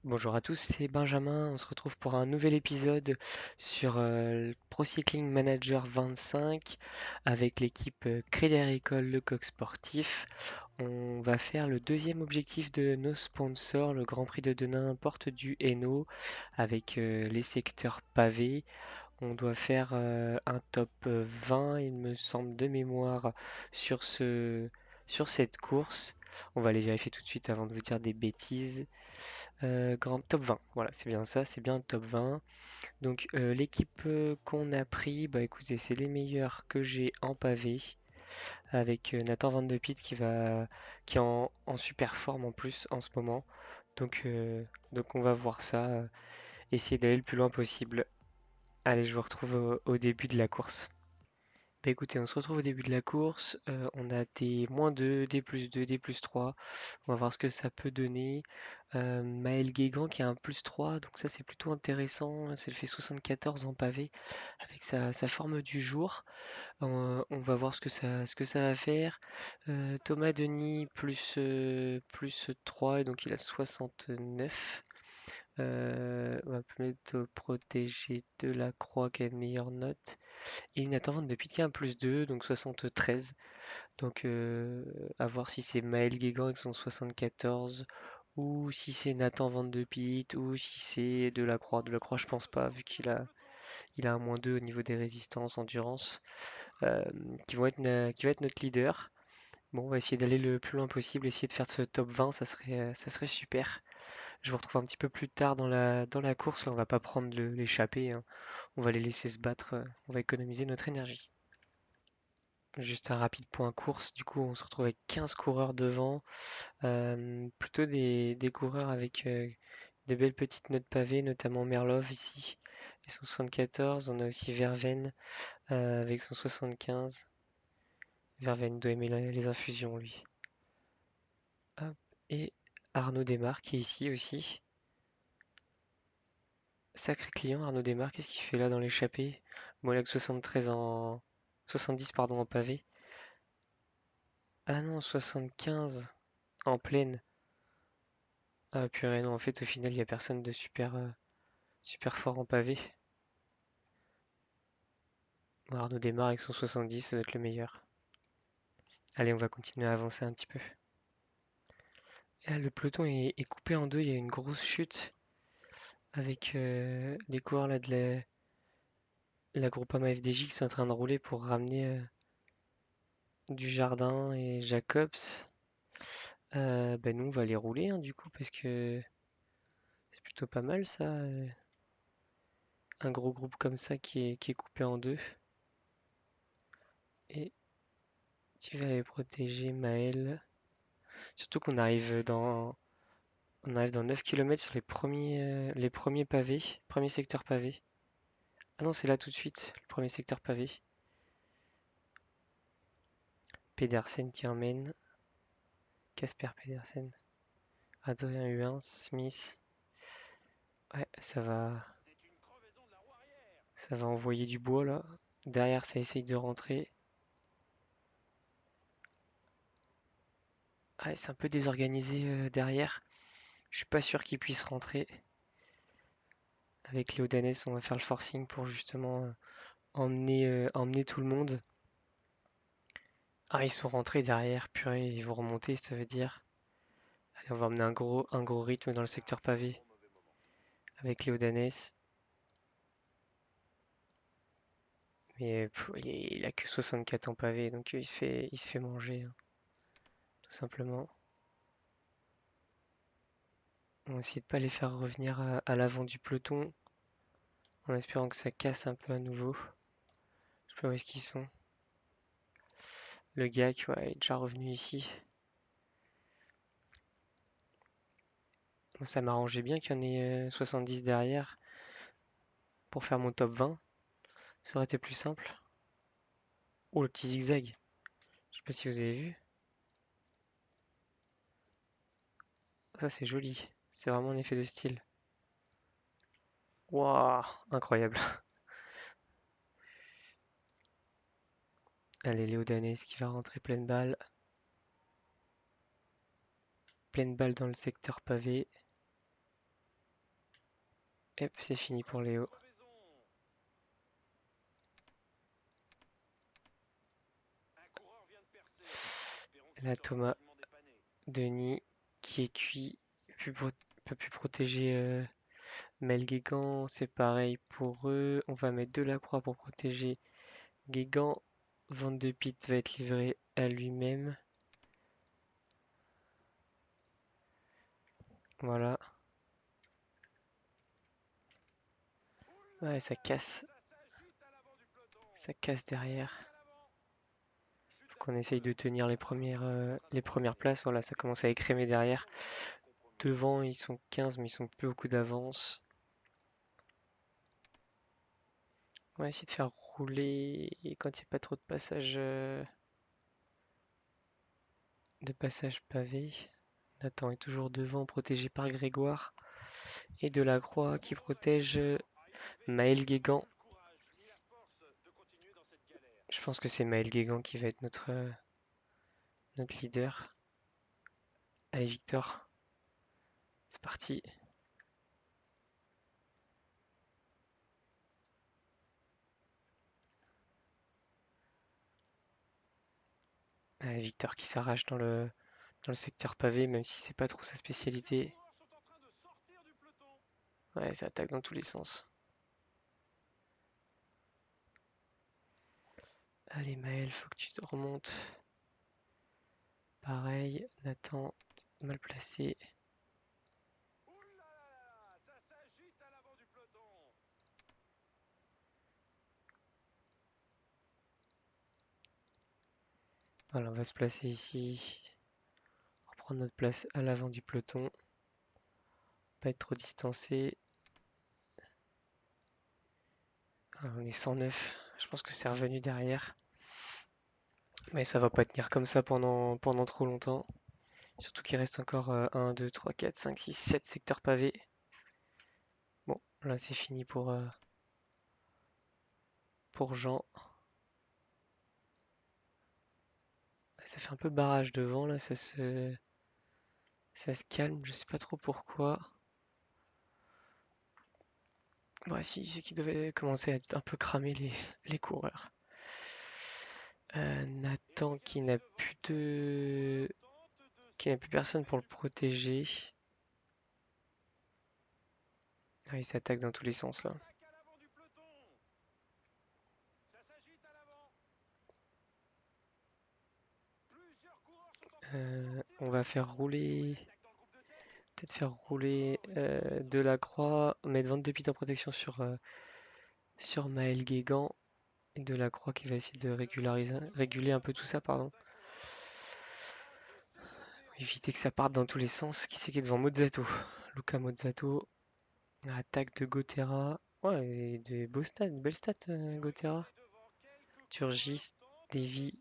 Bonjour à tous, c'est Benjamin. On se retrouve pour un nouvel épisode sur le Pro Cycling Manager 25 avec l'équipe Crédit Agricole Lecoq Sportif. On va faire le deuxième objectif de nos sponsors, le Grand Prix de Denain, Porte du Hainaut, avec les secteurs pavés. On doit faire un top 20, il me semble, de mémoire sur sur cette course. On va aller vérifier tout de suite avant de vous dire des bêtises. Grand top 20, voilà, c'est bien ça, c'est bien le top 20. Donc l'équipe qu'on a pris, bah écoutez, c'est les meilleurs que j'ai en pavé, avec Nathan Van de Piet qui est en super forme en plus en ce moment. Donc, euh, donc on va voir ça, essayer d'aller le plus loin possible. Allez, je vous retrouve au début de la course. Bah écoutez, on se retrouve au début de la course. On a des -2, des +2, des +3. On va voir ce que ça peut donner. Maël Guégan qui a un +3, donc ça c'est plutôt intéressant. Ça le fait 74 en pavé avec sa forme du jour. On va voir ce que ça va faire. Thomas Denis plus 3, et donc il a 69. On va plutôt protéger Delacroix qui a une meilleure note. Et Nathan Van de Piet qui a un +2, donc 73. Donc à voir si c'est Maël Guégan avec son 74 ou si c'est Nathan Van de Piet ou si c'est Delacroix. Delacroix, je pense pas, vu il a un -2 au niveau des résistances, endurance, euh, qui va être notre leader. Bon, on va essayer d'aller le plus loin possible, essayer de faire ce top 20, ça serait super. Je vous retrouve un petit peu plus tard dans dans la course, là, on va pas prendre l'échappée, hein. On va les laisser se battre, on va économiser notre énergie. Juste un rapide point course, du coup on se retrouve avec 15 coureurs devant, plutôt des coureurs avec de belles petites notes pavées, notamment Merlov ici et son 74. On a aussi Verveine avec son 75. Verveine doit aimer les infusions lui. Hop. Et Arnaud Desmar qui est ici aussi. Sacré client Arnaud Desmar, qu'est-ce qu'il fait là dans l'échappée? Molag 73 en 70 pardon en pavé. Ah non, 75 en plaine. Ah purée, non, en fait, au final, il n'y a personne de super fort en pavé. Bon, Arnaud démarre avec son 70, ça doit être le meilleur. Allez, on va continuer à avancer un petit peu. Et là, le peloton est coupé en deux, il y a une grosse chute avec les coureurs là, de la Groupama FDJ qui sont en train de rouler pour ramener du Jardin et Jacobs. Ben nous, on va les rouler hein, du coup, parce que c'est plutôt pas mal ça. Un gros groupe comme ça qui est coupé en deux. Et tu vas aller protéger Maël. Surtout on arrive dans 9 km sur les premiers pavés, premier secteur pavé. Ah non, c'est là tout de suite, le premier secteur pavé. Pedersen qui emmène, Casper Pedersen, Adrien Huin, Smith. Ouais, ça va envoyer du bois là. Derrière, ça essaye de rentrer. Ah, c'est un peu désorganisé derrière. Je suis pas sûr qu'il puisse rentrer. Avec Léo Danès, on va faire le forcing pour justement emmener tout le monde. Ah, ils sont rentrés derrière, purée, ils vont remonter, ça veut dire. Allez, on va emmener un gros rythme dans le secteur pavé avec Léo Danès. Mais il a que 64 en pavé, donc il se fait manger, hein, tout simplement. On va essayer de pas les faire revenir à l'avant du peloton, en espérant que ça casse un peu à nouveau. Je sais pas où est-ce qu'ils sont. Le gars qui ouais, est déjà revenu ici. Moi, ça m'arrangeait bien qu'il y en ait 70 derrière pour faire mon top 20. Ça aurait été plus simple. Oh, le petit zigzag. Je sais pas si vous avez vu. Ça, c'est joli. C'est vraiment un effet de style. Waouh, incroyable. Allez, Léo Danès qui va rentrer pleine balle. Pleine balle dans le secteur pavé. Hop, c'est fini pour Léo. Là, Thomas, Denis, qui est cuit, peut plus protéger Mel Guégan, c'est pareil pour eux. On va mettre Delacroix pour protéger Guégan. Van de Pitt va être livré à lui-même. Voilà. Ouais, ça casse. Ça casse derrière. Faut qu'on essaye de tenir les premières places. Voilà, ça commence à écrémer derrière. Devant, ils sont 15, mais ils sont plus beaucoup d'avance. On va essayer de faire rouler quand il n'y a pas trop de passage pavé. Nathan est toujours devant, protégé par Grégoire. Et Delacroix qui protège Maël Guégan. Je pense que c'est Maël Guégan qui va être notre leader. Allez Victor, c'est parti. Allez, Victor qui s'arrache dans le secteur pavé, même si c'est pas trop sa spécialité. Ouais, ça attaque dans tous les sens. Allez Maël, faut que tu te remontes. Pareil, Nathan, mal placé. Voilà, on va se placer ici. On va prendre notre place à l'avant du peloton. Pas être trop distancé. Ah, on est 109. Je pense que c'est revenu derrière. Mais ça va pas tenir comme ça pendant trop longtemps. Surtout qu'il reste encore 1, 2, 3, 4, 5, 6, 7 secteurs pavés. Bon, là c'est fini pour Jean. Ça fait un peu barrage devant, là ça se calme, je sais pas trop pourquoi. Bah si, c'est qu'il devait commencer à être un peu cramer les coureurs. Nathan qui n'a plus personne pour le protéger. Ah, il s'attaque dans tous les sens là. On va faire rouler. Peut-être faire rouler Delacroix, mettre 22 pits en protection sur Maël Guégan. Et Delacroix qui va essayer de réguler un peu tout ça, pardon. Éviter que ça parte dans tous les sens. Qui c'est qui est devant Mozzato? Luca Mozzato. Attaque de Gotera. Ouais, et des beaux stats, belles stats, Gotera. Turgis, Davy,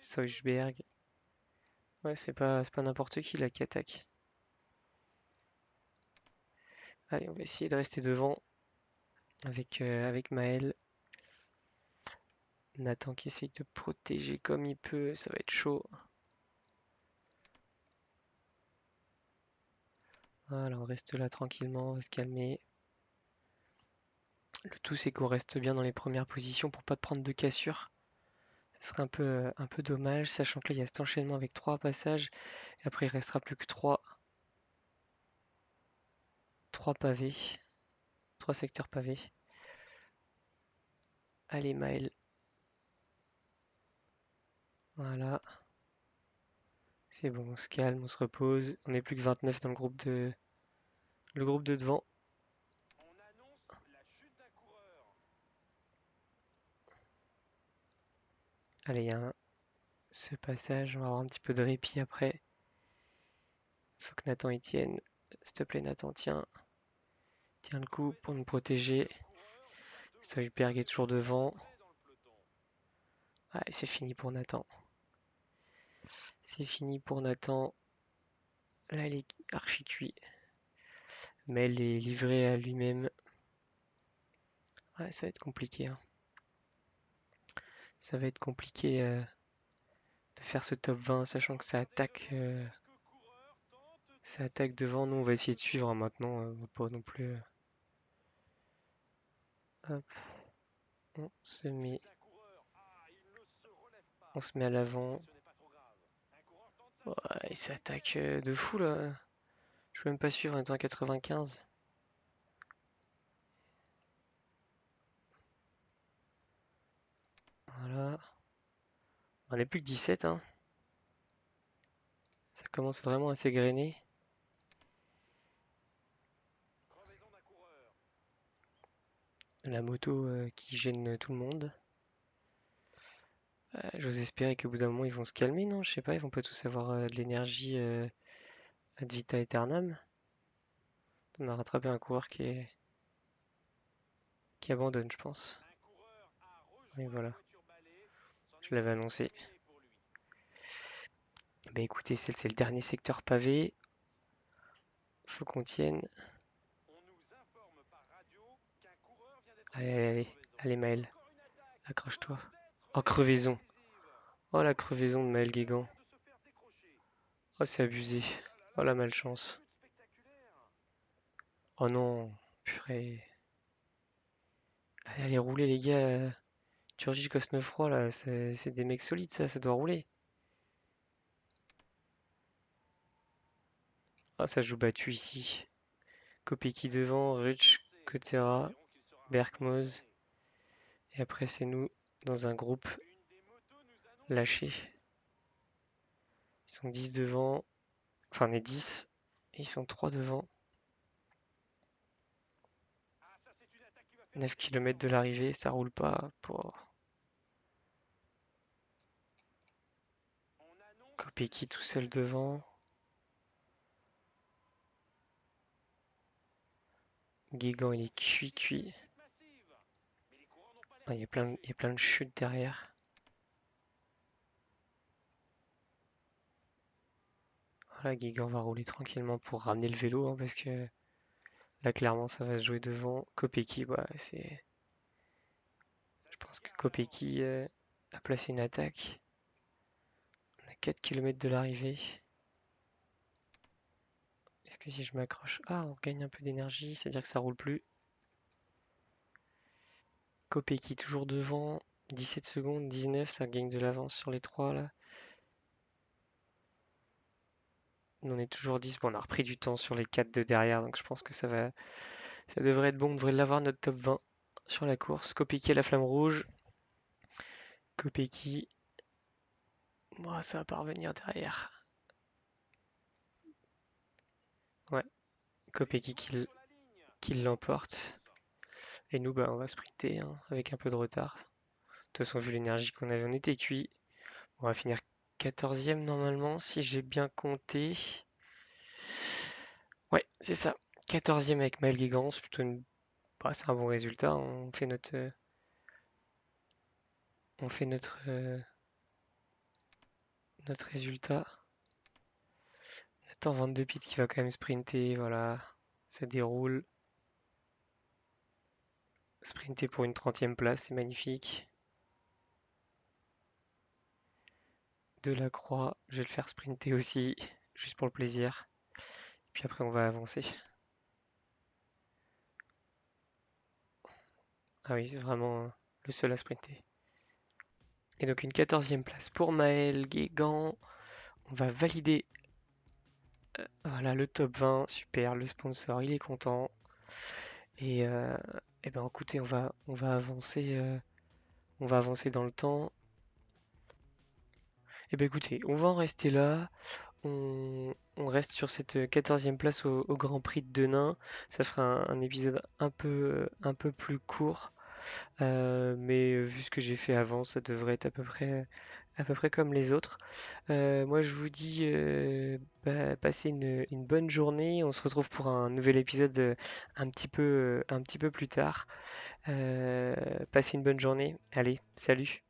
Sochberg. Ouais, c'est pas n'importe qui là qui attaque. Allez, on va essayer de rester devant avec Maël. Nathan qui essaye de protéger comme il peut, ça va être chaud. Voilà, on reste là tranquillement, on va se calmer. Le tout c'est qu'on reste bien dans les premières positions pour pas prendre de cassure. Ce serait un peu dommage, sachant que là il y a cet enchaînement avec 3 passages. Et après il restera plus que 3 pavés. 3 secteurs pavés. Allez Maël. Voilà. C'est bon, on se calme, on se repose. On n'est plus que 29 dans le groupe de devant. Allez, il y a ce passage, on va avoir un petit peu de répit après. Faut que Nathan y tienne. S'il te plaît Nathan, tiens. Tiens le coup pour nous protéger. Sojberg est toujours devant. Ah, c'est fini pour Nathan. C'est fini pour Nathan. Là, il est archi cuit. Mais elle est livrée à lui-même. Ouais, ça va être compliqué, hein. Ça va être compliqué de faire ce top 20, sachant que ça attaque devant. Nous, on va essayer de suivre hein, maintenant. On va pas non plus. Hop, on se met à l'avant. Ouais, il s'attaque de fou là. Je peux même pas suivre, on est en 95. Voilà. On n'est plus que 17, hein. Ça commence vraiment à s'égrener. La moto qui gêne tout le monde. J'ose espérer qu'au bout d'un moment ils vont se calmer, non? Je sais pas, ils vont pas tous avoir de l'énergie ad vita aeternam. On a rattrapé un coureur qui abandonne, je pense. Et voilà, je l'avais annoncé. Bah écoutez, c'est le dernier secteur pavé. Faut qu'on tienne. Allez, allez, allez, allez Maël, accroche-toi. Oh, crevaison. Oh, la crevaison de Maël Guégan. Oh, c'est abusé. Oh, la malchance. Oh non, purée. Allez, allez, rouler les gars. Turgis Cosnefroy là, c'est des mecs solides ça doit rouler. Ah, ça joue battu ici. Kopecky devant, Rich, Kotera, Berkmoz. Et après, c'est nous dans un groupe lâché. Ils sont 10 devant. Enfin, on est 10. Et ils sont 3 devant. 9 km de l'arrivée, ça roule pas pour Kopecky tout seul devant. Guégan, il est cuit. Ah, il y a plein de chutes derrière. Voilà, Guégan va rouler tranquillement pour ramener le vélo, hein, parce que là, clairement, ça va se jouer devant. Kopecky, bah, c'est. Je pense que Kopecky a placé une attaque. On a 4 km de l'arrivée. Est-ce que si je m'accroche... Ah, on gagne un peu d'énergie, c'est-à-dire que ça roule plus. Kopecky toujours devant. 17 secondes, 19, ça gagne de l'avance sur les 3 là. Nous, on est toujours 10. Bon, on a repris du temps sur les 4 de derrière, donc je pense que ça devrait être bon. On devrait l'avoir notre top 20 sur la course. Kopecky à la flamme rouge. Kopecky. Bon, ça va pas revenir derrière. Ouais, Kopecky qui l'emporte. Et nous, bah, on va sprinter hein, avec un peu de retard. De toute façon, vu l'énergie qu'on avait, on était cuit. On va finir 14e normalement, si j'ai bien compté. Ouais, c'est ça. 14e avec Maël Guégan, c'est plutôt bah, c'est un bon résultat, hein. On fait notre résultat. Attends, 22 pits qui va quand même sprinter, voilà. Ça déroule. Sprinter pour une 30e place, c'est magnifique. Delacroix, je vais le faire sprinter aussi, juste pour le plaisir. Puis après, on va avancer. Ah oui, c'est vraiment le seul à sprinter. Et donc une 14e place pour Maël Guégan. On va valider voilà, le top 20, super, le sponsor, il est content. Et ben écoutez, on va avancer dans le temps. Et ben écoutez, on va en rester là. On reste sur cette 14e place au Grand Prix de Denain. Ça fera un épisode un peu plus court. Mais vu ce que j'ai fait avant, ça devrait être à peu près comme les autres. Moi, je vous dis, bah, passez une bonne journée. On se retrouve pour un nouvel épisode un petit peu plus tard. Passez une bonne journée. Allez, salut.